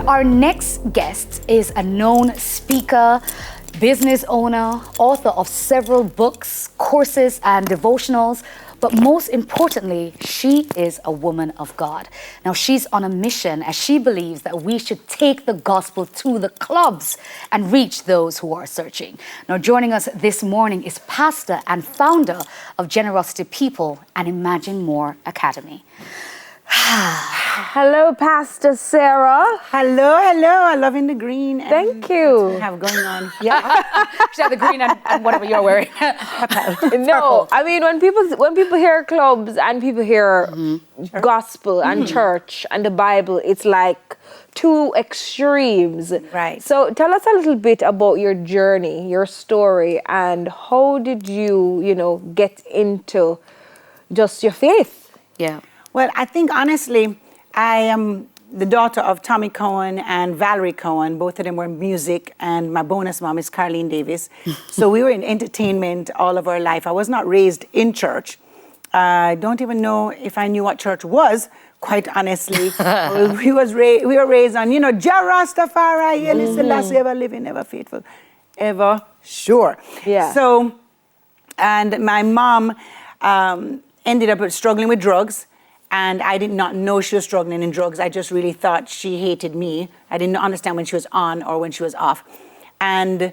Our next guest is a known speaker, business owner, author of several books, courses, and devotionals. But most importantly, she is a woman of God. Now, she's on a mission as she believes that we should take the gospel to the clubs and reach those who are searching. Now, joining us this morning is pastor and founder of Generosity People and Imagine More Academy. Hello, Pastor Sarah. Hello. I'm loving the green. Thank you. What you have going on? Yeah. She had the green and whatever you're wearing. No, I mean when people hear clubs and people hear gospel and church and the Bible, it's like two extremes. Right. So tell us a little bit about your journey, your story, and how did you get into just your faith? Yeah. Well, I think honestly, I am the daughter of Tommy Cowan and Valerie Cowan. Both of them were in music, and my bonus mom is Carlene Davis. So we were in entertainment all of our life. I was not raised in church. I don't even know if I knew what church was, quite honestly. we were raised on, Jah Rastafari, Haile Selassie, ever living, ever faithful, ever sure. Yeah. So, and my mom ended up struggling with drugs. And I did not know she was struggling in drugs. I just really thought she hated me. I didn't understand when she was on or when she was off. And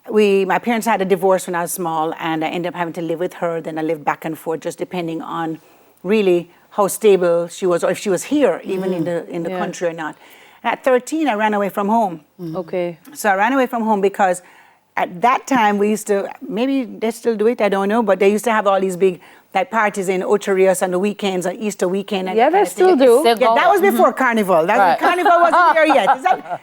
my parents had a divorce when I was small, and I ended up having to live with her. Then I lived back and forth, just depending on really how stable she was, or if she was here, even in the country or not. And at 13, I ran away from home. Okay. So I ran away from home because at that time we used to, maybe they still do it, I don't know, but they used to have all these big parties in Ocho Rios on the weekends, on Easter weekend. And they still do. Yeah, that was before Carnival. Carnival wasn't there yet. Is that,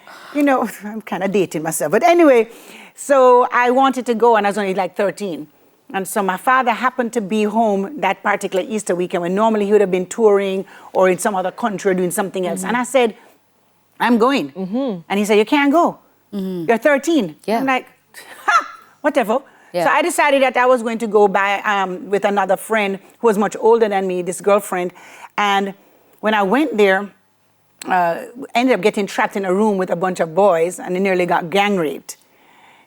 I'm kind of dating myself. But anyway, so I wanted to go, and I was only like 13. And so my father happened to be home that particular Easter weekend, when normally he would have been touring or in some other country or doing something else. And I said, I'm going. And he said, you can't go. You're 13. Yeah. I'm like, whatever. Yeah. So I decided that I was going to go with another friend who was much older than me, this girlfriend. And when I went there, ended up getting trapped in a room with a bunch of boys, and I nearly got gang raped.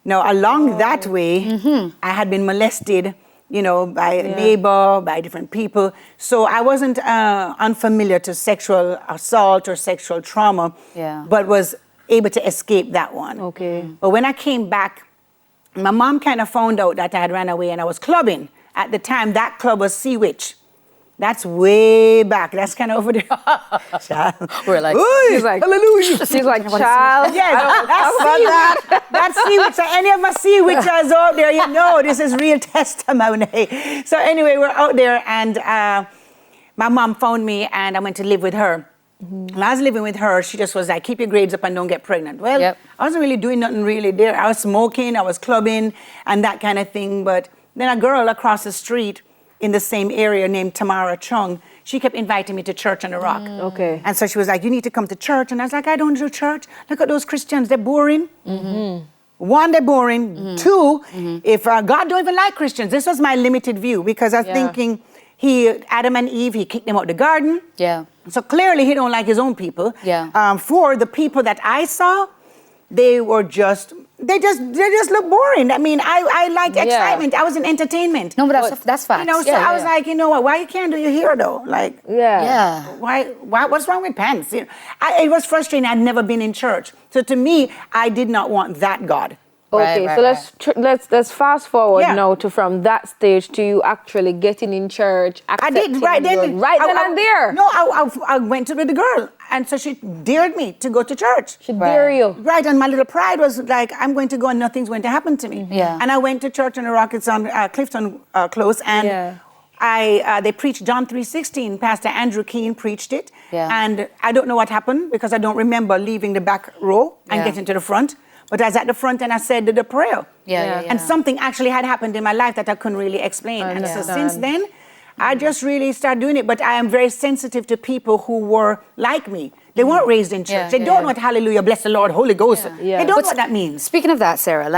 Now, along that way, I had been molested, by a neighbor, by different people. So I wasn't unfamiliar to sexual assault or sexual trauma, but was able to escape that one. Okay. But when I came back, my mom kind of found out that I had ran away and I was clubbing. At the time, that club was Sea Witch. That's way back. That's kind of over there. We're like, she's like, hallelujah. She's like, child. Yes, that's Sea Witch. So any of my Sea Witches out there, this is real testimony. So anyway, we're out there, and my mom found me, and I went to live with her. When I was living with her, she just was like, keep your grades up and don't get pregnant. Well, I wasn't really doing nothing really there. I was smoking, I was clubbing, and that kind of thing. But then a girl across the street in the same area named Tamara Chung, she kept inviting me to church on the Rock. Okay. And so she was like, you need to come to church. And I was like, I don't do church. Look at those Christians, they're boring. One, they're boring. Two, if God don't even like Christians. This was my limited view, because I was thinking, Adam and Eve, he kicked them out the garden. Yeah. So clearly he don't like his own people. Yeah. For the people that I saw, they just look boring. I mean, I liked excitement. I was in entertainment. No, but that's fine. I was like, what? Why you can't do your hair though? Like, why? What's wrong with pants? It was frustrating. I'd never been in church, so to me, I did not want that God. Okay, so let's fast forward now to from that stage to you actually getting in church. I did right then. And there. No, I went with the girl, and so she dared me to go to church. She dared you. Right, and my little pride was like, I'm going to go and nothing's going to happen to me. Yeah. And I went to church on the Rockets on Clifton Close, and they preached John 3:16. Pastor Andrew Keene preached it, and I don't know what happened because I don't remember leaving the back row and getting to the front. But I was at the front and I said the prayer. And something actually had happened in my life that I couldn't really explain. And so since then, I just really started doing it. But I am very sensitive to people who were like me. They weren't raised in church. They don't know what hallelujah, bless the Lord, Holy Ghost. They don't know what that means. Speaking of that, Sarah,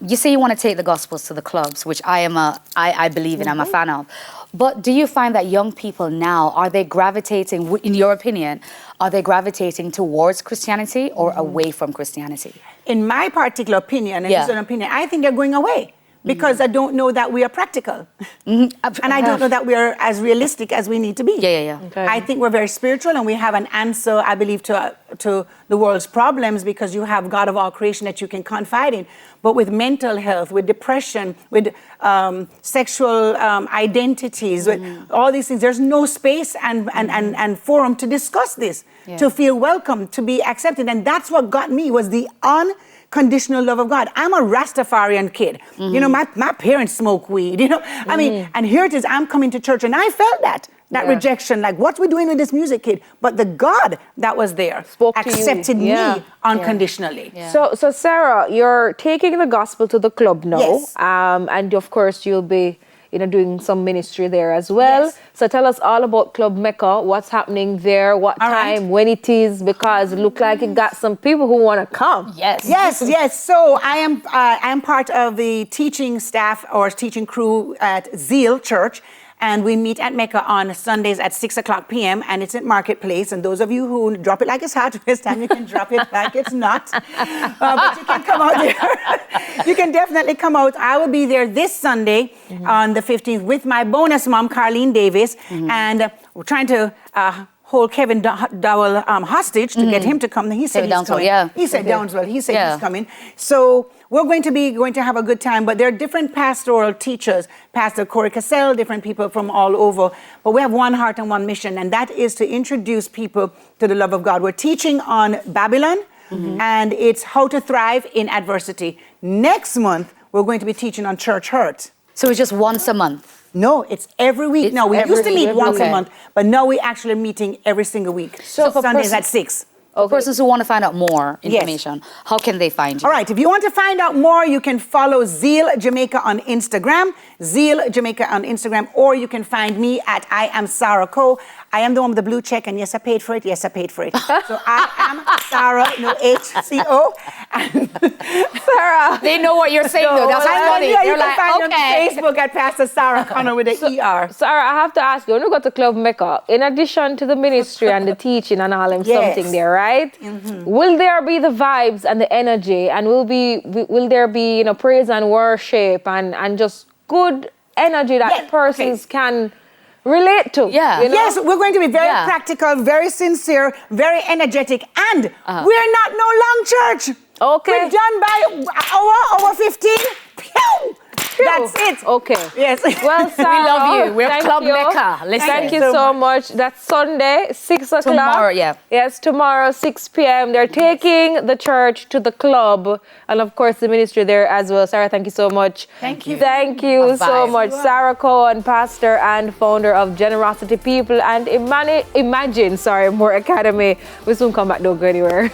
you say you want to take the gospels to the clubs, which I believe in, I'm a fan of. But do you find that young people now, are they gravitating, in your opinion, are they gravitating towards Christianity or away from Christianity? In my particular opinion, and this is an opinion, I think they're going away. Because I don't know that we are practical. And I don't know that we are as realistic as we need to be. Okay. I think we're very spiritual and we have an answer, I believe, to the world's problems because you have God of all creation that you can confide in. But with mental health, with depression, with sexual identities, with all these things, there's no space and forum to discuss this, to feel welcome, to be accepted. And that's what got me, was the unconditional love of God. I'm a Rastafarian kid. You know, my parents smoke weed, you know. I mean, and here it is, I'm coming to church and I felt that rejection, like, what we're doing with this music, kid? But the God that was there accepted me unconditionally. So Sarah, you're taking the gospel to the club now. Yes. And of course you'll be doing some ministry there as well. Yes. So tell us all about Club Mecca, what's happening there, what time, when it is, because it look like it got some people who want to come. Yes. So I am part of the teaching staff or teaching crew at Zeal Church. And we meet at Mecca on Sundays at 6 o'clock p.m. and it's at Marketplace. And those of you who drop it like it's hot, this time you can drop it like it's not. But you can come out there. You can definitely come out. I will be there this Sunday on the 15th with my bonus mom, Carlene Davis. And we're trying to hold Kevin Dowell hostage to get him to come. He said he's coming. He said Downswell. He said he's coming. So we're going to have a good time, but there are different pastoral teachers, Pastor Corey Cassell, different people from all over. But we have one heart and one mission, and that is to introduce people to the love of God. We're teaching on Babylon, and it's how to thrive in adversity. Next month, we're going to be teaching on church hurt. So it's just once a month? No, it's every week. No, we used to meet once a month, but now we're actually meeting every single week. So Sundays at 6. For persons who want to find out more information, how can they find you? All right, if you want to find out more, you can follow Zeal Jamaica on Instagram, Zeal Jamaica on Instagram, or you can find me at I am Sara Cowan. I am the one with the blue check, and yes, I paid for it. Yes, I paid for it. So I am Sara, no HCO. Sarah, they know what you're saying, though. That's funny. Yeah, you can find me on Facebook at Pastor Sara Connor with the ER. Sarah, I have to ask you, when you go to Club Mecca, in addition to the ministry and the teaching and all, something there, right? Will there be the vibes and the energy, and will there be praise and worship and just good energy that persons can relate to? Yes, we're going to be very practical, very sincere, very energetic, and we're not no long church. We're done by hour 15. Pew! That's it. Okay. Yes. Well, Sarah, we love you. We're Club Mecca. Thank you so much. That's Sunday, 6 o'clock. Tomorrow, Yes, tomorrow, 6 p.m. They're taking the church to the club. And, of course, the ministry there as well. Sarah, thank you so much. Thank you. Thank you so much. Sara Cowan, pastor and founder of Generosity People and Imagine More Academy. We'll soon come back. Don't go anywhere.